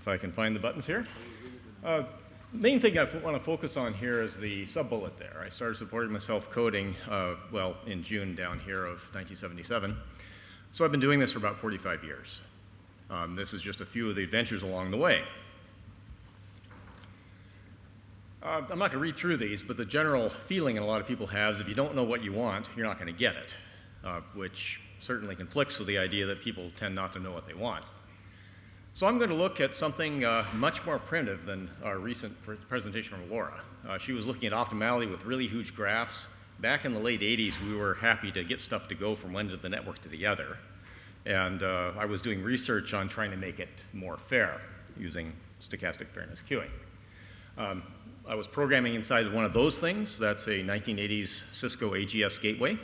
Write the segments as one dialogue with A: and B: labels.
A: if I can find the buttons here. Main thing I want to focus on here is the sub-bullet there. I started supporting myself coding, well, in June down here of 1977. So I've been doing this for about 45 years. This is just a few of the adventures along the way. I'm not going to read through these, but the general feeling a lot of people have is if you don't know what you want, you're not going to get it, which certainly conflicts with the idea that people tend not to know what they want. So I'm going to look at something much more primitive than our recent presentation from Laura. She was looking at optimality with really huge graphs. Back in the late 80s, we were happy to get stuff to go from one end of the network to the other. And I was doing research on trying to make it more fair using stochastic fairness queuing. I was programming inside one of those things. That's a 1980s Cisco AGS gateway.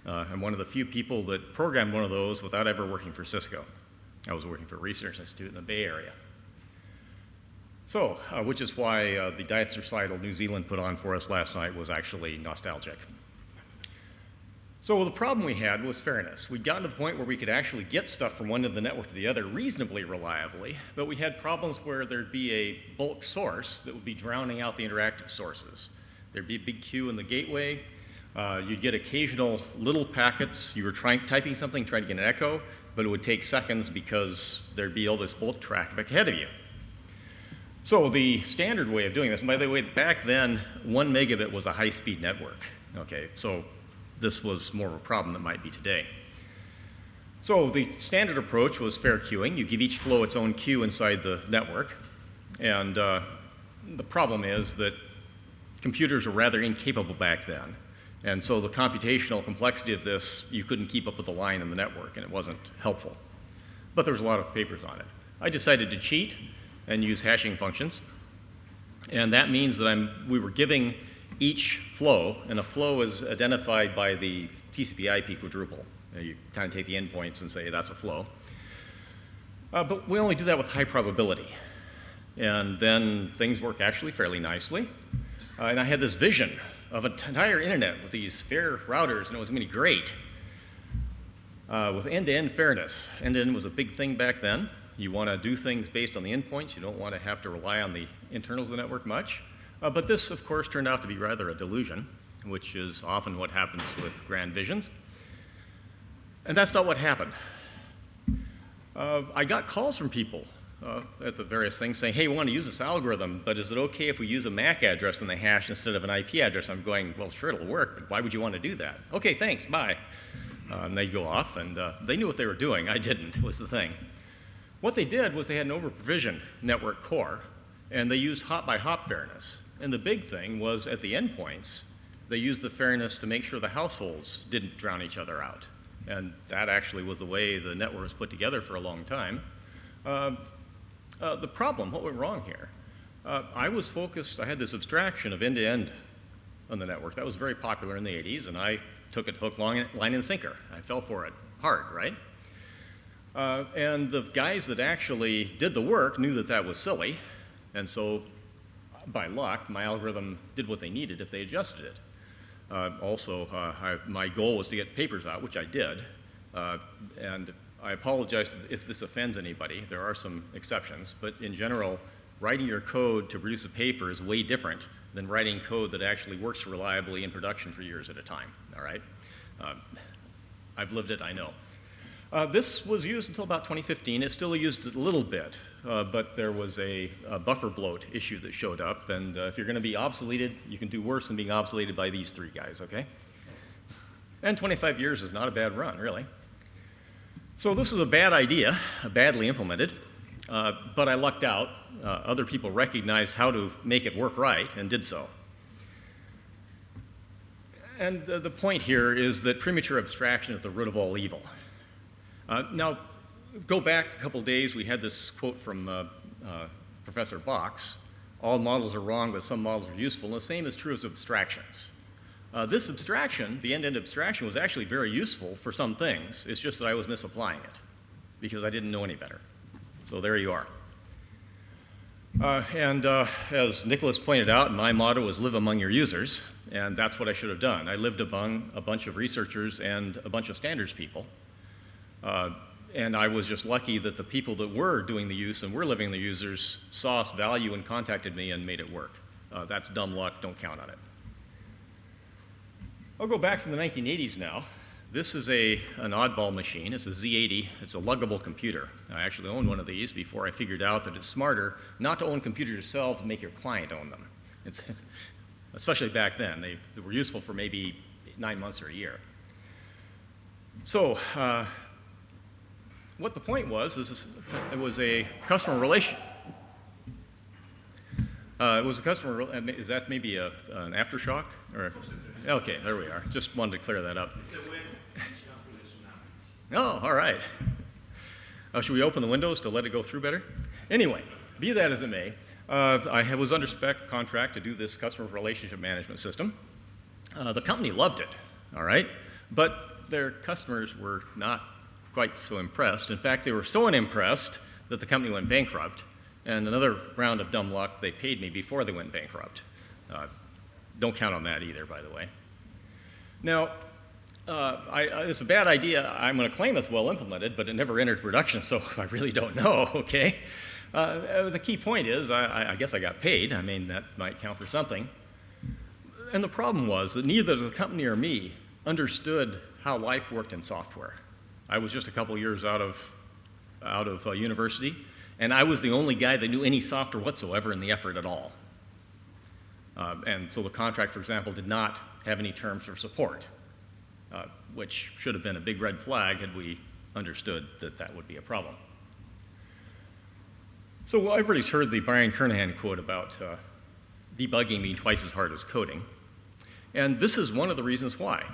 A: I'm one of the few people that programmed one of those without ever working for Cisco. I was working for a research institute in the Bay Area. So, which is why the diet recital New Zealand put on for us last night was actually nostalgic. So the problem we had was fairness. We'd gotten to the point where we could actually get stuff from one end of the network to the other reasonably reliably, but we had problems where there'd be a bulk source that would be drowning out the interactive sources. There'd be a big queue in the gateway. You'd get occasional little packets. You were typing something, trying to get an echo, but it would take seconds because there'd be all this bulk traffic ahead of you. So the standard way of doing this, and by the way, back then, 1 megabit was a high-speed network. Okay, so this was more of a problem than it might be today. So the standard approach was fair queuing. You give each flow its own queue inside the network. And the problem is that computers were rather incapable back then. And so the computational complexity of this, you couldn't keep up with the line in the network, and it wasn't helpful. But there was a lot of papers on it. I decided to cheat and use hashing functions. And that means that we were giving each flow, and a flow is identified by the TCP/IP quadruple. You kind of take the endpoints and say that's a flow. But we only do that with high probability. And then things work actually fairly nicely. And I had this vision of an entire internet with these fair routers, and it was going to be great with end-to-end fairness. End-to-end was a big thing back then. You want to do things based on the endpoints. You don't want to have to rely on the internals of the network much. But this, of course, turned out to be rather a delusion, which is often what happens with grand visions. And that's not what happened. I got calls from people at the various things saying, hey, we want to use this algorithm, but is it okay if we use a MAC address in the hash instead of an IP address? I'm going, well, sure, it'll work, but why would you want to do that? Okay, thanks, bye. And they'd go off, and they knew what they were doing. I didn't, was the thing. What they did was they had an over-provisioned network core, and they used hop-by-hop fairness. And the big thing was at the endpoints, they used the fairness to make sure the households didn't drown each other out. And that actually was the way the network was put together for a long time. The problem, what went wrong here? I was focused, I had this abstraction of end-to-end on the network. That was very popular in the 80s, and I took it hook, line, and sinker. I fell for it hard, right? And the guys that actually did the work knew that that was silly, and so by luck, my algorithm did what they needed if they adjusted it. My goal was to get papers out, which I did, and I apologize if this offends anybody. There are some exceptions, but in general, writing your code to produce a paper is way different than writing code that actually works reliably in production for years at a time, all right? I've lived it, I know. This was used until about 2015. It's still used a little bit, but there was a buffer bloat issue that showed up, and if you're going to be obsoleted, you can do worse than being obsoleted by these three guys, okay? And 25 years is not a bad run, really. So this was a bad idea, badly implemented, but I lucked out. Other people recognized how to make it work right and did so. And the point here is that premature abstraction is the root of all evil. Now, go back a couple days, we had this quote from Professor Box. All models are wrong, but some models are useful. And the same is true as abstractions. This abstraction, the end-to-end abstraction, was actually very useful for some things. It's just that I was misapplying it because I didn't know any better. So there you are. As Nicholas pointed out, my motto was live among your users, and that's what I should have done. I lived among a bunch of researchers and a bunch of standards people. And I was just lucky that the people that were doing the use and were living the users saw value and contacted me and made it work. That's dumb luck, don't count on it. I'll go back to the 1980s now. This is an oddball machine. It's a Z80. It's a luggable computer. I actually owned one of these before I figured out that it's smarter not to own computers yourself and make your client own them. Especially back then. They were useful for maybe 9 months or a year. So what the point was is it was a customer relation. It was a customer. Is that maybe an aftershock? Or, okay, there we are. Just wanted to clear that up. Oh, all right. Should we open the windows to let it go through better? Anyway, be that as it may, I was under spec contract to do this customer relationship management system. The company loved it, all right, but their customers were not quite so impressed. In fact, they were so unimpressed that the company went bankrupt. And another round of dumb luck, they paid me before they went bankrupt. Don't count on that either, by the way. Now, it's a bad idea. I'm going to claim it's well implemented, but it never entered production, so I really don't know, okay? The key point is, I guess I got paid. I mean, that might count for something. And the problem was that neither the company or me understood how life worked in software. I was just a couple years out of university, and I was the only guy that knew any software whatsoever in the effort at all. And so the contract, for example, did not have any terms for support, which should have been a big red flag had we understood that that would be a problem. So everybody's heard the Brian Kernighan quote about debugging being twice as hard as coding. And this is one of the reasons why.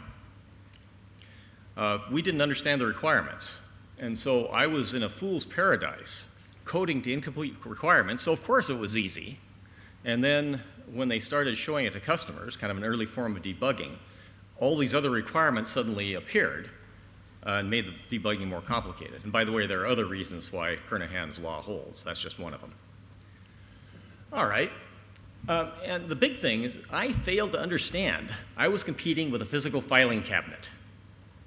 A: We didn't understand the requirements. And so I was in a fool's paradise, coding to incomplete requirements, so of course it was easy. And then when they started showing it to customers, kind of an early form of debugging, all these other requirements suddenly appeared and made the debugging more complicated. And by the way, there are other reasons why Kernighan's law holds. That's just one of them. All right. And the big thing is I failed to understand. I was competing with a physical filing cabinet.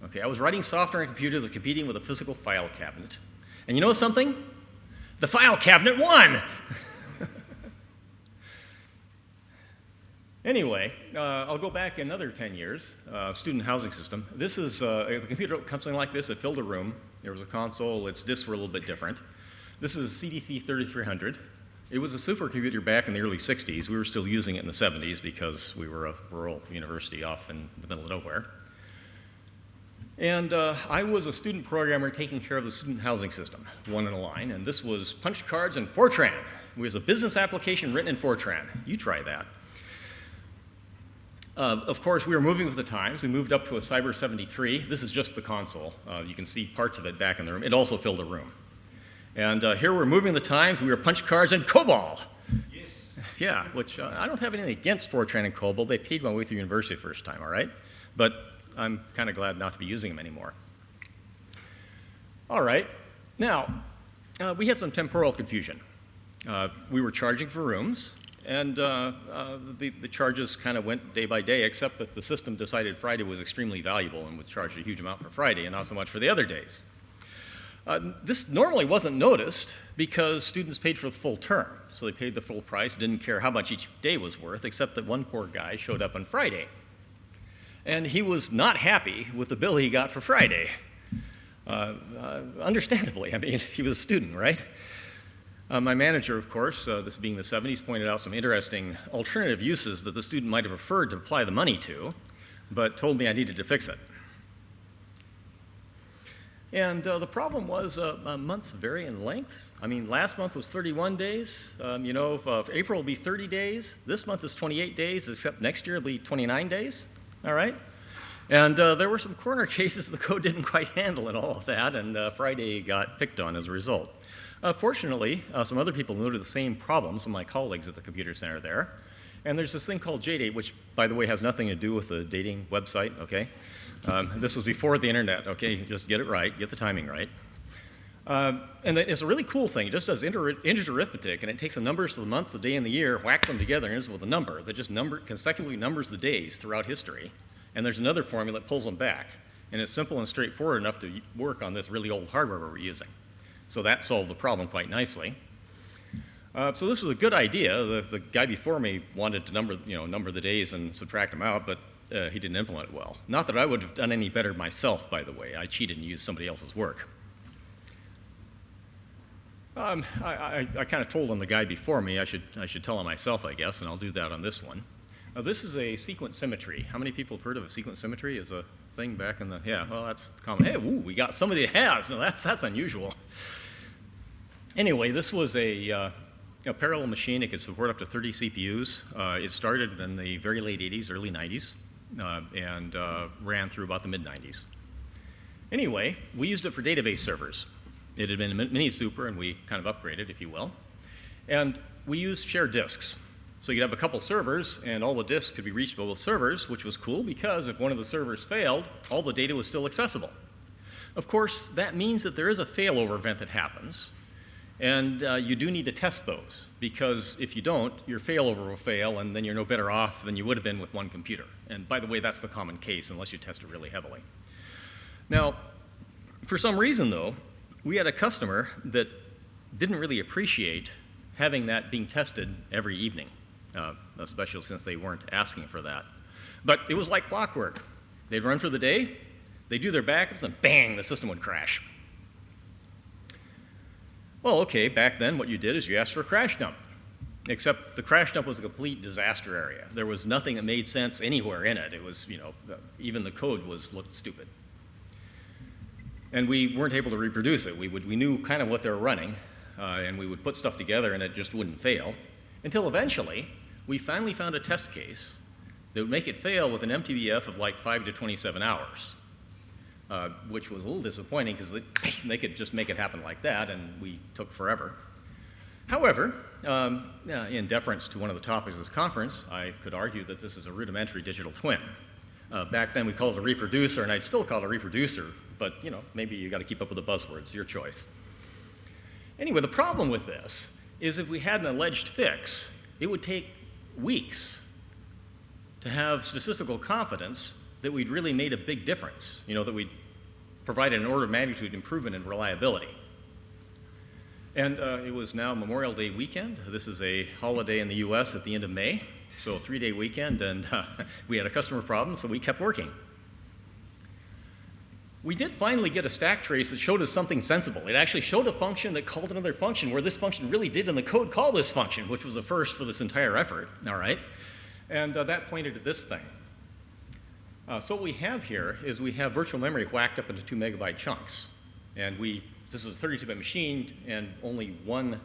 A: Okay, I was writing software on a computer that was competing with a physical file cabinet. And you know something? The file cabinet won! Anyway, I'll go back another 10 years, student housing system. This is a computer, something like this. It filled a room. There was a console. Its disks were a little bit different. This is a CDC 3300. It was a supercomputer back in the early 60s. We were still using it in the 70s because we were a rural university off in the middle of nowhere. And I was a student programmer taking care of the student housing system, one in a line. And this was punch cards and Fortran. It was a business application written in Fortran. You try that. Of course, we were moving with the times. We moved up to a Cyber 73. This is just the console. You can see parts of it back in the room. It also filled a room. And here we're moving the times. We were punch cards and COBOL. Yes. Yeah, which I don't have anything against Fortran and COBOL. They paid my way through university the first time, all right? But I'm kind of glad not to be using them anymore. All right. Now, we had some temporal confusion. We were charging for rooms. And the charges kind of went day by day, except that the system decided Friday was extremely valuable and would charge a huge amount for Friday and not so much for the other days. This normally wasn't noticed because students paid for the full term. So they paid the full price, didn't care how much each day was worth, except that one poor guy showed up on Friday. And he was not happy with the bill he got for Friday. Understandably, I mean, he was a student, right? My manager, of course, this being the 70s, pointed out some interesting alternative uses that the student might have preferred to apply the money to, but told me I needed to fix it. And the problem was months vary in length. I mean, last month was 31 days. April will be 30 days. This month is 28 days, except next year it'll be 29 days. All right? And there were some corner cases the code didn't quite handle and all of that, and Friday got picked on as a result. Fortunately, some other people noted the same problem, some of my colleagues at the computer center there. And there's this thing called JDate, which, by the way, has nothing to do with the dating website, okay? This was before the internet, okay? Just get it right, get the timing right. And it's a really cool thing. It just does integer arithmetic, and it takes the numbers for the month, the day, and the year, whacks them together, and ends with a number that just consecutively numbers the days throughout history. And there's another formula that pulls them back. and it's simple and straightforward enough to work on this really old hardware we're using. So that solved the problem quite nicely. So this was a good idea. The guy before me wanted to number the days and subtract them out, but he didn't implement it well. Not that I would have done any better myself, by the way. I cheated and used somebody else's work. I kind of told on the guy before me. I should tell on myself, I guess, and I'll do that on this one. This is a sequence symmetry. How many people have heard of a sequence symmetry as a thing back in the, yeah, well, that's common. Hey, ooh, we got somebody that has. No, that's unusual. Anyway, this was a parallel machine. It could support up to 30 CPUs. It started in the very late 80s, early 90s, and ran through about the mid-90s. Anyway, we used it for database servers. It had been a mini super, and we kind of upgraded, if you will. And we used shared disks. So you'd have a couple servers, and all the disks could be reached by both servers, which was cool because if one of the servers failed, all the data was still accessible. Of course, that means that there is a failover event that happens, and you do need to test those, because if you don't, your failover will fail, and then you're no better off than you would have been with one computer. And by the way, that's the common case, unless you test it really heavily. Now, for some reason, though, we had a customer that didn't really appreciate having that being tested every evening, especially since they weren't asking for that. But it was like clockwork. They'd run for the day, they'd do their backups, and bang, the system would crash. Well, okay, back then what you did is you asked for a crash dump, except the crash dump was a complete disaster area. There was nothing that made sense anywhere in it. It was, even the code looked stupid. And we weren't able to reproduce it. We knew kind of what they were running, and we would put stuff together and it just wouldn't fail, until eventually we finally found a test case that would make it fail with an MTBF of like 5 to 27 hours, which was a little disappointing because they could just make it happen like that, and we took forever. However, in deference to one of the topics of this conference, I could argue that this is a rudimentary digital twin. Back then we called it a reproducer, and I'd still call it a reproducer, but maybe you got to keep up with the buzzwords, your choice. Anyway, the problem with this is if we had an alleged fix, it would take weeks to have statistical confidence that we'd really made a big difference, that we'd provided an order of magnitude improvement in reliability. And it was now Memorial Day weekend. This is a holiday in the US at the end of May, so a 3-day weekend, and we had a customer problem, so we kept working. We did finally get a stack trace that showed us something sensible. It actually showed a function that called another function where this function really did in the code call this function, which was a first for this entire effort, all right? And that pointed at this thing. So what we have here is we have virtual memory whacked up into 2 megabyte chunks. And this is a 32-bit machine, and only 1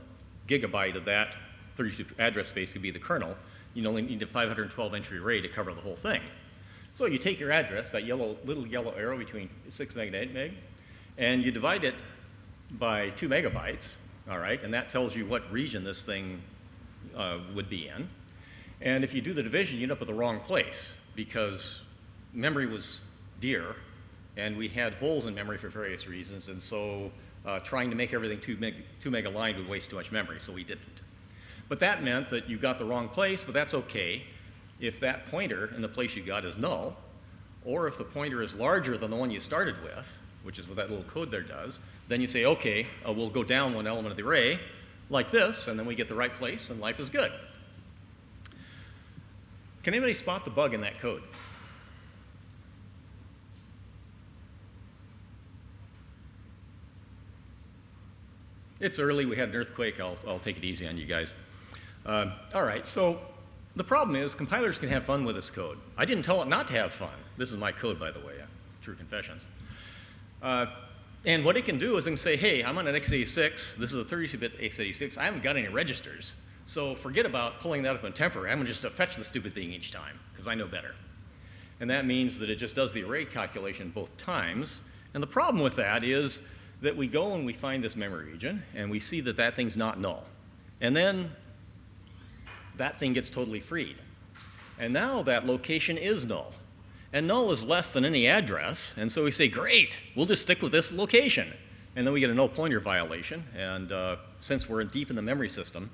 A: gigabyte of that 32 address space could be the kernel. You only need a 512 entry array to cover the whole thing. So you take your address, that little yellow arrow between 6 meg and 8 meg, and you divide it by 2 megabytes, all right, and that tells you what region this thing would be in. And if you do the division, you end up at the wrong place because memory was dear, and we had holes in memory for various reasons, and so trying to make everything 2 meg aligned would waste too much memory, so we didn't. But that meant that you got the wrong place, but that's okay if that pointer in the place you got is null, or if the pointer is larger than the one you started with, which is what that little code there does, then you say, okay, we'll go down 1 element of the array like this, and then we get the right place, and life is good. Can anybody spot the bug in that code? It's early, we had an earthquake, I'll take it easy on you guys. All right, so the problem is compilers can have fun with this code. I didn't tell it not to have fun. This is my code, by the way, true confessions. And what it can do is it can say, hey, I'm on an x86, this is a 32-bit x86, I haven't got any registers, so forget about pulling that up in Temporal. I'm going to just fetch the stupid thing each time, because I know better. And that means that it just does the array calculation both times. And the problem with that is that we go and we find this memory region, and we see that that thing's not null. And then that thing gets totally freed. And now that location is null. And null is less than any address, and so we say, great, we'll just stick with this location. And then we get a null pointer violation, and since we're deep in the memory system,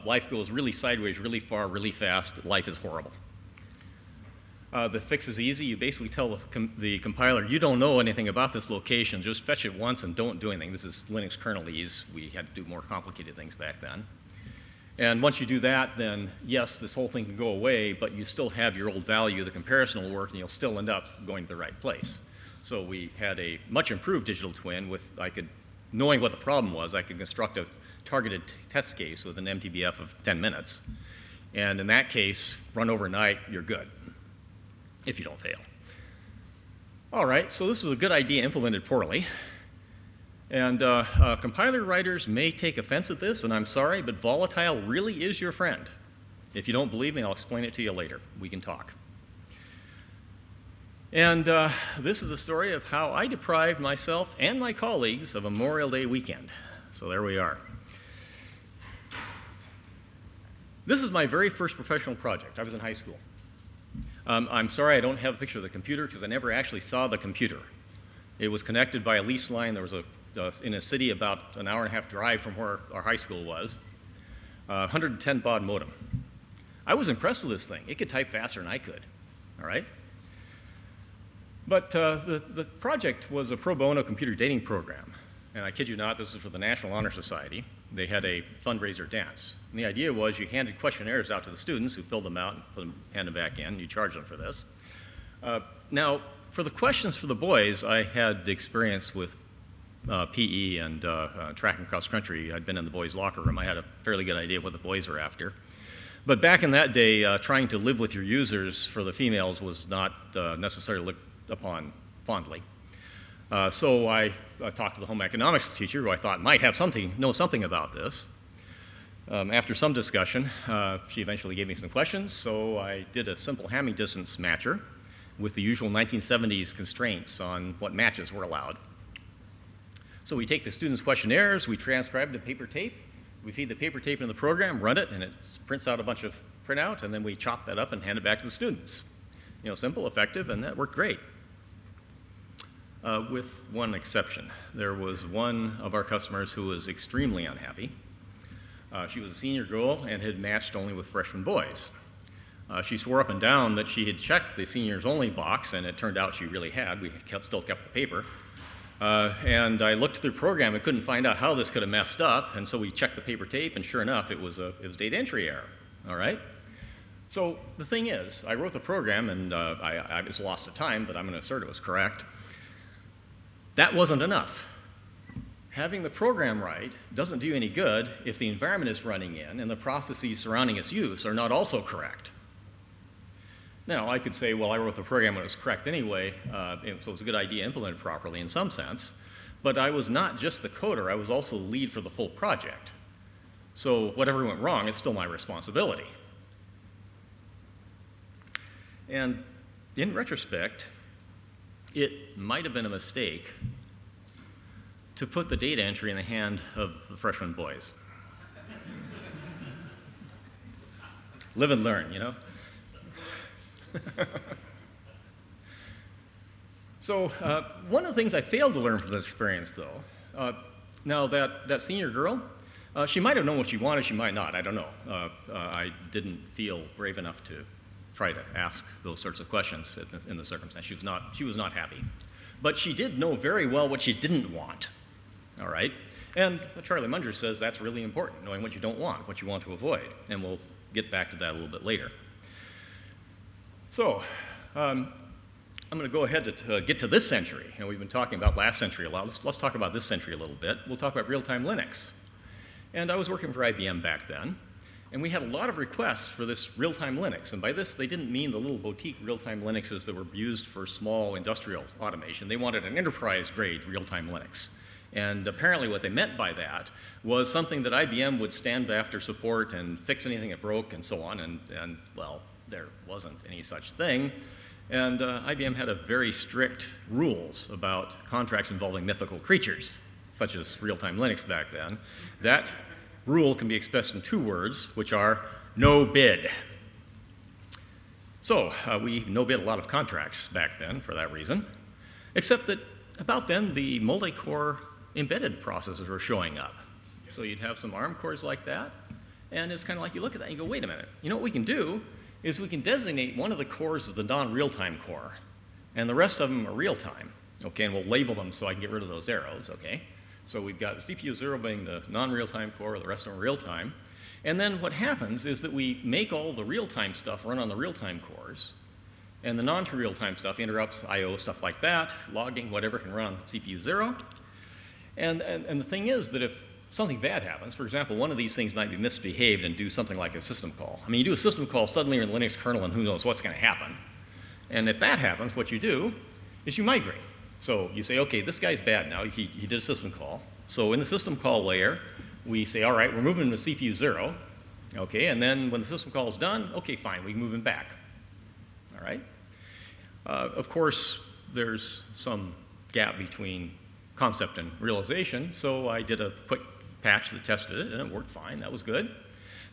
A: life goes really sideways, really far, really fast. Life is horrible. The fix is easy. You basically tell the compiler, you don't know anything about this location, just fetch it once and don't do anything. This is Linux kernelese. We had to do more complicated things back then. And once you do that, then yes, this whole thing can go away, but you still have your old value. The comparison will work, and you'll still end up going to the right place. So we had a much improved digital twin with, knowing what the problem was, I could construct a targeted test case with an MTBF of 10 minutes. And in that case, run overnight, you're good, if you don't fail. All right, so this was a good idea implemented poorly. And compiler writers may take offense at this, and I'm sorry, but volatile really is your friend. If you don't believe me, I'll explain it to you later. We can talk. And this is a story of how I deprived myself and my colleagues of a Memorial Day weekend. So there we are. This is my very first professional project. I was in high school. I'm sorry I don't have a picture of the computer because I never actually saw the computer. It was connected by a lease line. There was in a city about an hour and a half drive from where our high school was, 110 baud modem. I was impressed with this thing. It could type faster than I could, all right? But the project was a pro bono computer dating program. And I kid you not, this was for the National Honor Society. They had a fundraiser dance. And the idea was you handed questionnaires out to the students who filled them out and handed them back in. You charged them for this. Now, for the questions for the boys, I had experience with PE and track and cross country. I'd been in the boys' locker room. I had a fairly good idea what the boys were after. But back in that day, trying to live with your users for the females was not necessarily looked upon fondly. So I talked to the home economics teacher, who I thought might have know something about this. After some discussion, she eventually gave me some questions, so I did a simple Hamming distance matcher with the usual 1970s constraints on what matches were allowed. So we take the students' questionnaires, we transcribe to paper tape, we feed the paper tape into the program, run it, and it prints out a bunch of printout, and then we chop that up and hand it back to the students. You know, simple, effective, and that worked great. With one exception. There was one of our customers who was extremely unhappy. She was a senior girl and had matched only with freshman boys. She swore up and down that she had checked the seniors only box, and it turned out she really had. We still kept the paper. And I looked through the program and couldn't find out how this could have messed up, and so we checked the paper tape, and sure enough, it was data entry error, all right? So the thing is, I wrote the program, and I just lost the time, but I'm going to assert it was correct. That wasn't enough. Having the program right doesn't do you any good if the environment is running in and the processes surrounding its use are not also correct. Now, I could say, well, I wrote the program when it was correct anyway, so it was a good idea implemented properly in some sense, but I was not just the coder, I was also the lead for the full project. So whatever went wrong, it's still my responsibility. And in retrospect, it might have been a mistake to put the data entry in the hand of the freshman boys. Live and learn, you know? So one of the things I failed to learn from this experience, though, now that senior girl, she might have known what she wanted, she might not, I don't know. I didn't feel brave enough to try to ask those sorts of questions in the circumstance. She was not happy. But she did know very well what she didn't want, all right? And Charlie Munger says that's really important, knowing what you don't want, what you want to avoid. And we'll get back to that a little bit later. So I'm going to go ahead to get to this century. And we've been talking about last century a lot. Let's talk about this century a little bit. We'll talk about real-time Linux. And I was working for IBM back then. And we had a lot of requests for this real-time Linux. And by this, they didn't mean the little boutique real-time Linuxes that were used for small industrial automation. They wanted an enterprise-grade real-time Linux. And apparently what they meant by that was something that IBM would stand after support and fix anything that broke and so on. And well, there wasn't any such thing. And IBM had a very strict rules about contracts involving mythical creatures, such as real-time Linux back then. That rule can be expressed in two words, which are no bid. So we no bid a lot of contracts back then for that reason, except that about then the multi-core embedded processors were showing up. So you'd have some ARM cores like that, and it's kind of like you look at that and you go, wait a minute, you know what we can do is we can designate one of the cores as the non-real-time core, and the rest of them are real-time. Okay, and we'll label them so I can get rid of those arrows, okay? So we've got CPU 0 being the non-real-time core, the rest of them are real-time. And then what happens is that we make all the real-time stuff run on the real-time cores, and the non-real-time stuff, interrupts, I/O, stuff like that, logging, whatever, can run on CPU 0. And the thing is that if something bad happens, for example, one of these things might be misbehaved and do something like a system call. I mean, you do a system call, suddenly you're in the Linux kernel, and who knows what's going to happen. And if that happens, what you do is you migrate. So you say, okay, this guy's bad now. He did a system call. So in the system call layer, we say, all right, we're moving him to CPU 0. Okay, and then when the system call is done, okay, fine, we can move him back. All right? Of course, there's some gap between concept and realization, so I did a quick patch that tested it, and it worked fine. That was good.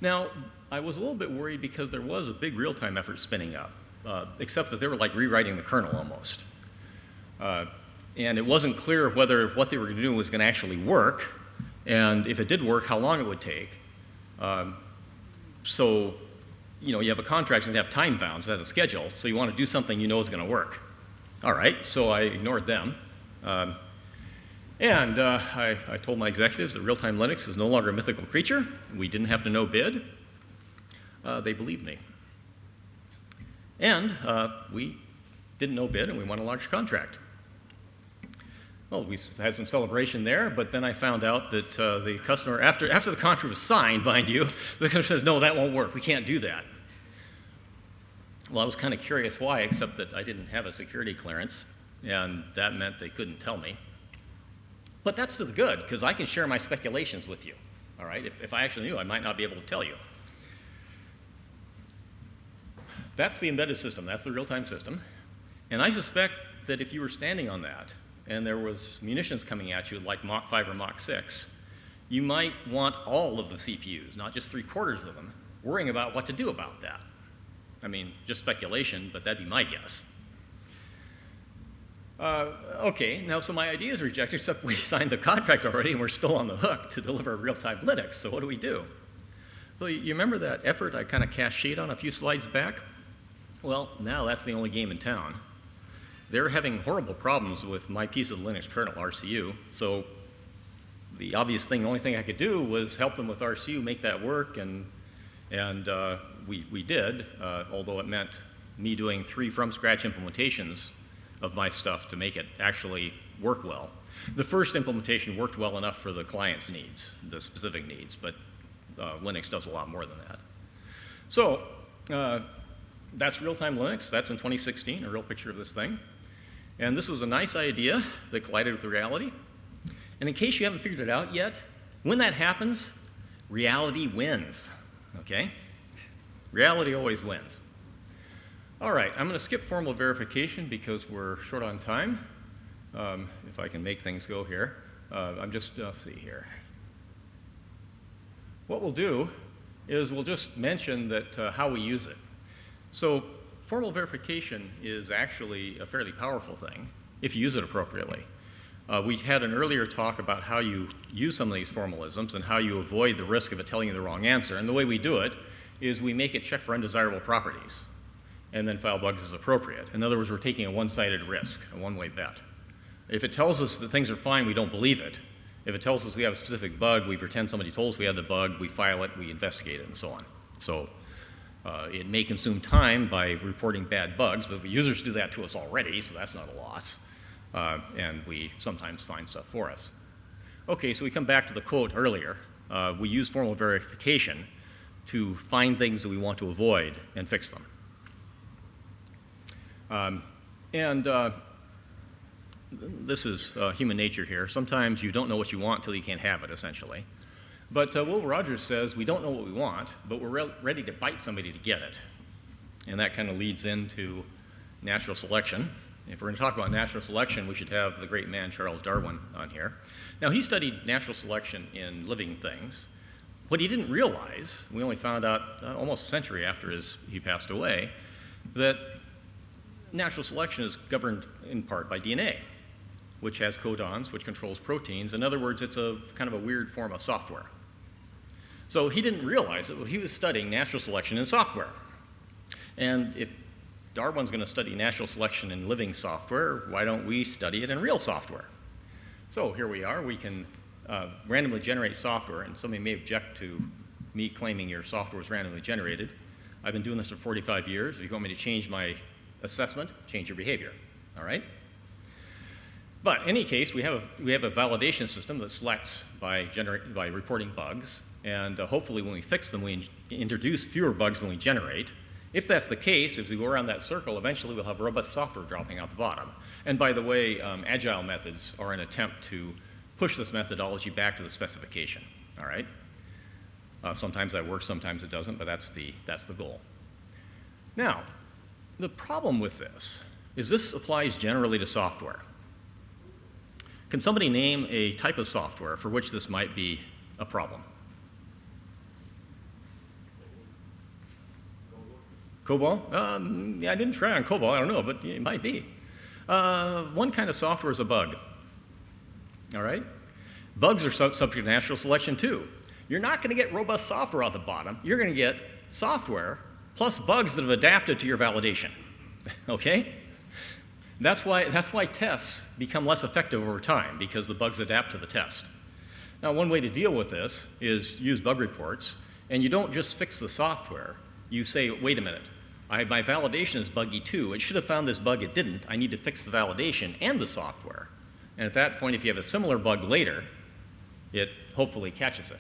A: Now, I was a little bit worried because there was a big real-time effort spinning up, except that they were like rewriting the kernel almost. And it wasn't clear whether what they were going to do was going to actually work, and if it did work, how long it would take. So, you know, you have a contract and you have time bounds, it has a schedule, so you want to do something you know is going to work. All right, so I ignored them. And I told my executives that real-time Linux is no longer a mythical creature. We didn't have to know bid. They believed me. And we didn't know bid, and we won a large contract. Well, we had some celebration there, but then I found out that the customer, after the contract was signed, mind you, the customer says, no, that won't work. We can't do that. Well, I was kind of curious why, except that I didn't have a security clearance, and that meant they couldn't tell me. But that's to the good, because I can share my speculations with you. All right? If I actually knew, I might not be able to tell you. That's the embedded system. That's the real-time system. And I suspect that if you were standing on that, and there was munitions coming at you like Mach 5 or Mach 6, you might want all of the CPUs, not just 3/4 of them, worrying about what to do about that. I mean, just speculation, but that'd be my guess. Okay, now so my idea is rejected, except we signed the contract already and we're still on the hook to deliver real-time Linux, so what do? So you remember that effort I kind of cast shade on a few slides back? Well, now that's the only game in town. They're having horrible problems with my piece of the Linux kernel, RCU, so the obvious thing, the only thing I could do was help them with RCU, make that work, and we did, although it meant me doing 3 from-scratch implementations of my stuff to make it actually work well. The first implementation worked well enough for the client's needs, the specific needs, but Linux does a lot more than that. So that's real-time Linux. That's in 2016, a real picture of this thing. And this was a nice idea that collided with reality. And in case you haven't figured it out yet, when that happens, reality wins, okay? Reality always wins. All right, I'm going to skip formal verification because we're short on time. If I can make things go here. Let's see here. What we'll do is we'll just mention that how we use it. So formal verification is actually a fairly powerful thing if you use it appropriately. We had an earlier talk about how you use some of these formalisms and how you avoid the risk of it telling you the wrong answer. And the way we do it is we make it check for undesirable properties and then file bugs as appropriate. In other words, we're taking a one-sided risk, a one-way bet. If it tells us that things are fine, we don't believe it. If it tells us we have a specific bug, we pretend somebody told us we had the bug, we file it, we investigate it, and so on. So it may consume time by reporting bad bugs, but the users do that to us already, so that's not a loss. And we sometimes find stuff for us. Okay, so we come back to the quote earlier. We use formal verification to find things that we want to avoid and fix them. This is human nature here. Sometimes you don't know what you want until you can't have it, essentially. But Will Rogers says we don't know what we want, but we're ready to bite somebody to get it. And that kind of leads into natural selection. If we're going to talk about natural selection, we should have the great man Charles Darwin on here. Now, he studied natural selection in living things. What he didn't realize, we only found out almost a century after he passed away, that natural selection is governed in part by DNA, which has codons, which controls proteins. In other words, it's a kind of a weird form of software. So he didn't realize it, but he was studying natural selection in software. And if Darwin's going to study natural selection in living software, why don't we study it in real software? So here we are. We can randomly generate software, and somebody may object to me claiming your software was randomly generated. I've been doing this for 45 years. If you want me to change my assessment, change your behavior, all right? But in any case, we have a validation system that selects by reporting bugs, and hopefully when we fix them, we introduce fewer bugs than we generate. If that's the case, as we go around that circle, eventually we'll have robust software dropping out the bottom. And by the way, agile methods are an attempt to push this methodology back to the specification, all right? Sometimes that works, sometimes it doesn't, but that's the goal. Now, the problem with this is this applies generally to software. Can somebody name a type of software for which this might be a problem? COBOL? Yeah, I didn't try on COBOL, I don't know, but it might be. One kind of software is a bug, all right? Bugs are subject to natural selection too. You're not going to get robust software out the bottom. You're going to get software plus bugs that have adapted to your validation, okay? That's why tests become less effective over time, because the bugs adapt to the test. Now, one way to deal with this is use bug reports, and you don't just fix the software. You say, wait a minute, my validation is buggy too. It should have found this bug, it didn't. I need to fix the validation and the software. And at that point, if you have a similar bug later, it hopefully catches it.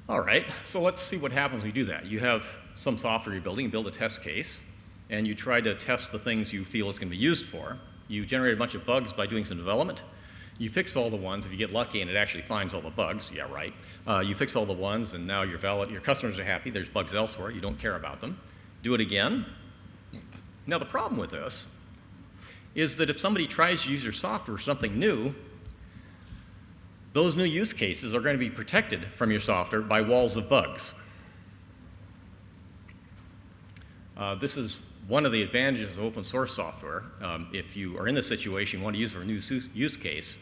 A: All right, so let's see what happens when you do that. You have some software you're building, you build a test case, and you try to test the things you feel it's going to be used for. You generate a bunch of bugs by doing some development. You fix all the ones. If you get lucky and it actually finds all the bugs, yeah, right. You fix all the ones, and now your customers are happy. There's bugs elsewhere. You don't care about them. Do it again. Now, the problem with this is that if somebody tries to use your software for something new, those new use cases are going to be protected from your software by walls of bugs. This is one of the advantages of open source software. If you are in this situation, you want to use it for a new use case,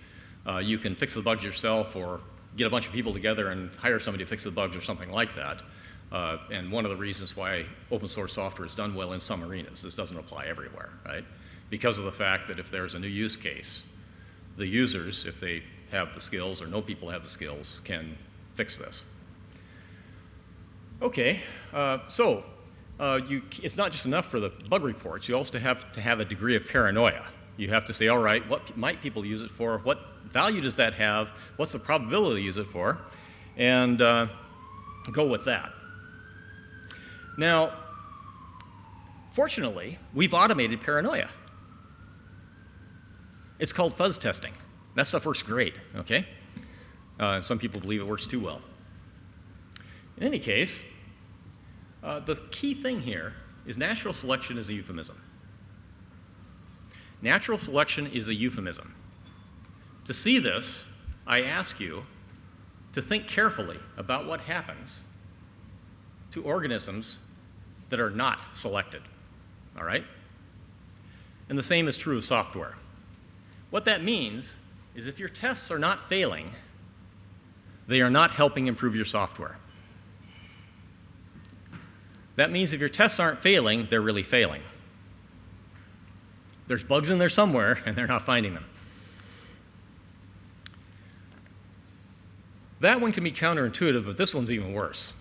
A: you can fix the bugs yourself or get a bunch of people together and hire somebody to fix the bugs or something like that. And one of the reasons why open source software is done well in some arenas, this doesn't apply everywhere, right? Because of the fact that if there's a new use case, the users, if they have the skills or know people have the skills, can fix this. Okay, it's not just enough for the bug reports. You also have to have a degree of paranoia. You have to say, all right, what might people use it for? What value does that have? What's the probability to use it for? And go with that. Now, fortunately, we've automated paranoia. It's called fuzz testing. That stuff works great, okay? Some people believe it works too well. In any case, the key thing here is natural selection is a euphemism. Natural selection is a euphemism. To see this, I ask you to think carefully about what happens to organisms that are not selected, all right? And the same is true of software. What that means is if your tests are not failing, they are not helping improve your software. That means if your tests aren't failing, they're really failing. There's bugs in there somewhere, and they're not finding them. That one can be counterintuitive, but this one's even worse.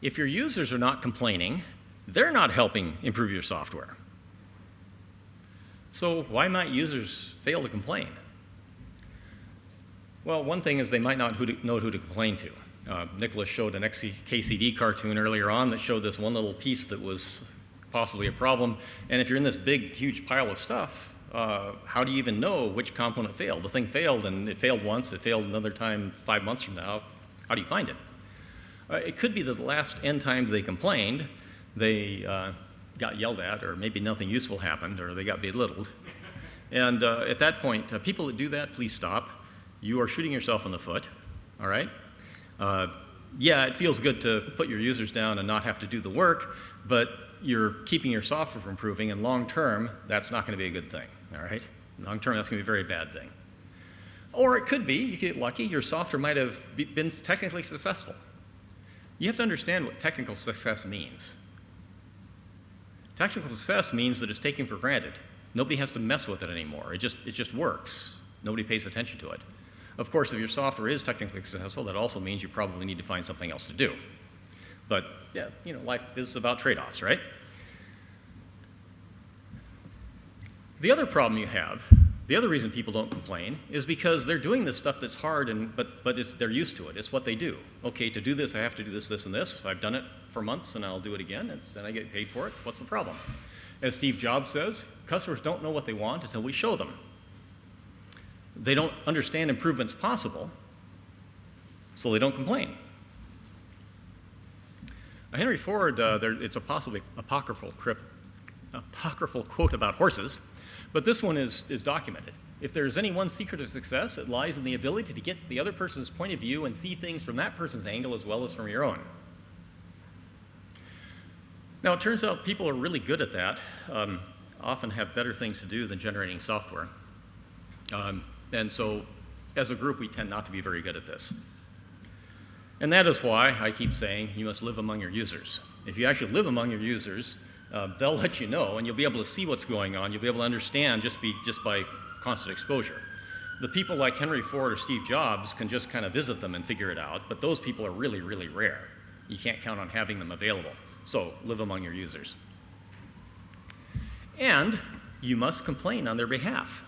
A: If your users are not complaining, they're not helping improve your software. So why might users fail to complain? Well, one thing is they might not know who to complain to. Nicholas showed an XKCD cartoon earlier on that showed this one little piece that was possibly a problem. And if you're in this big, huge pile of stuff, how do you even know which component failed? The thing failed, and it failed once. It failed another time 5 months from now. How do you find it? It could be that the last N times they complained, they got yelled at, or maybe nothing useful happened, or they got belittled. And at that point, people that do that, please stop. You are shooting yourself in the foot, all right? Yeah, it feels good to put your users down and not have to do the work, but you're keeping your software from improving, and long term, that's not going to be a good thing, all right? Long term, that's going to be a very bad thing. Or it could be, you get lucky, your software might have been technically successful. You have to understand what technical success means. Technical success means that it's taken for granted. Nobody has to mess with it anymore. It just works. Nobody pays attention to it. Of course, if your software is technically successful, that also means you probably need to find something else to do. But yeah, life is about trade-offs, right? The other problem you have, the other reason people don't complain, is because they're doing this stuff that's hard, but they're used to it. It's what they do. Okay, to do this, I have to do this, this, and this. I've done it for months, and I'll do it again, and I get paid for it. What's the problem? As Steve Jobs says, customers don't know what they want until we show them. They don't understand improvements possible, so they don't complain. Henry Ford, it's a possibly apocryphal quote about horses, but this one is documented. If there's any one secret of success, it lies in the ability to get the other person's point of view and see things from that person's angle as well as from your own. Now, it turns out people are really good at that, often have better things to do than generating software. And so, as a group, we tend not to be very good at this. And that is why I keep saying you must live among your users. If you actually live among your users, they'll let you know, and you'll be able to see what's going on. You'll be able to understand just by constant exposure. The people like Henry Ford or Steve Jobs can just kind of visit them and figure it out, but those people are really, really rare. You can't count on having them available. So live among your users. And you must complain on their behalf.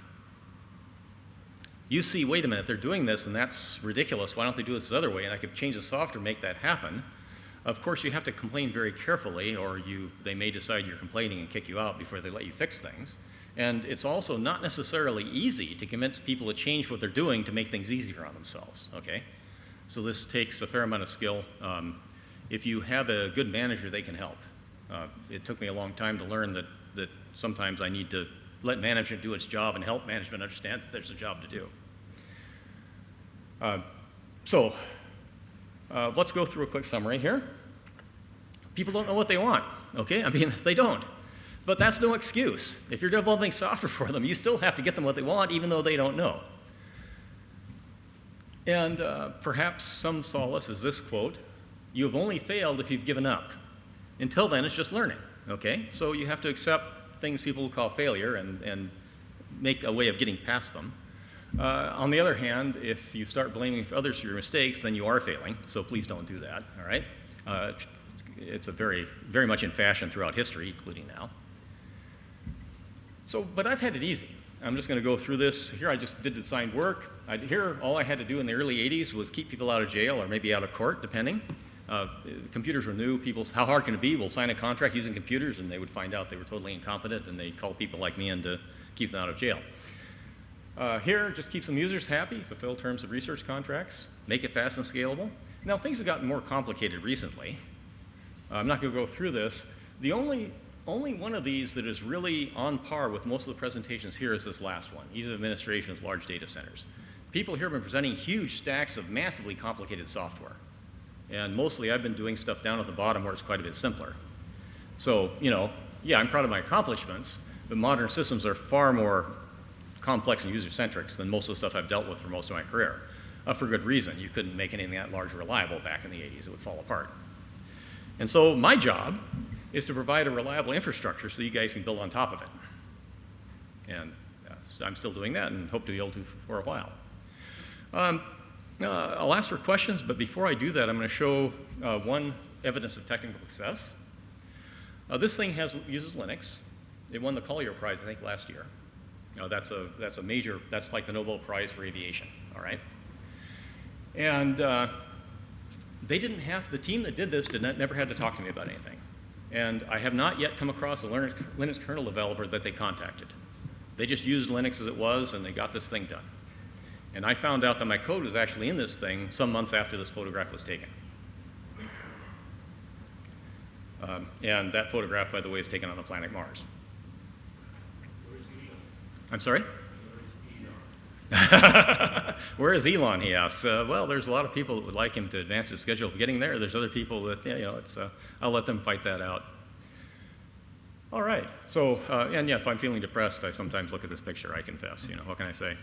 A: You see, wait a minute, they're doing this, and that's ridiculous. Why don't they do it this other way? And I could change the software to make that happen. Of course, you have to complain very carefully, or they may decide you're complaining and kick you out before they let you fix things. And it's also not necessarily easy to convince people to change what they're doing to make things easier on themselves, okay? So this takes a fair amount of skill. If you have a good manager, they can help. It took me a long time to learn that sometimes I need to let management do its job and help management understand that there's a job to do. Let's go through a quick summary here. People don't know what they want, okay? I mean, they don't. But that's no excuse. If you're developing software for them, you still have to get them what they want, even though they don't know. And perhaps some solace is this quote: "You have only failed if you've given up. Until then, it's just learning," okay? So you have to accept things people call failure and make a way of getting past them. On the other hand, if you start blaming others for your mistakes, then you are failing, so please don't do that, all right? It's a very, very much in fashion throughout history, including now. But I've had it easy. I'm just going to go through this. Here I just did assigned work. Here, all I had to do in the early 80s was keep people out of jail or maybe out of court, depending. Computers were new. How hard can it be? We'll sign a contract using computers, and they would find out they were totally incompetent, and they'd call people like me in to keep them out of jail. Here, just keep some users happy, fulfill terms of research contracts, make it fast and scalable. Now, things have gotten more complicated recently. I'm not going to go through this. The only one of these that is really on par with most of the presentations here is this last one, ease of administration of large data centers. People here have been presenting huge stacks of massively complicated software. And mostly I've been doing stuff down at the bottom where it's quite a bit simpler. So, yeah, I'm proud of my accomplishments, but modern systems are far more complex and user-centric than most of the stuff I've dealt with for most of my career. For good reason. You couldn't make anything that large or reliable back in the 80s. It would fall apart. And so my job is to provide a reliable infrastructure so you guys can build on top of it. And I'm still doing that and hope to be able to for a while. I'll ask for questions, but before I do that, I'm going to show one evidence of technical success. This thing uses Linux. It won the Collier Prize, I think, last year. That's a major, that's like the Nobel Prize for aviation, all right? And the team that did this never had to talk to me about anything. And I have not yet come across a Linux kernel developer that they contacted. They just used Linux as it was, and they got this thing done. And I found out that my code was actually in this thing some months after this photograph was taken. And that photograph, by the way, is taken on the planet Mars. I'm sorry? Where is Elon, he asks. Well, there's a lot of people that would like him to advance his schedule of getting there. There's other people that, I'll let them fight that out. All right. So, and yeah, if I'm feeling depressed, I sometimes look at this picture, I confess. What can I say?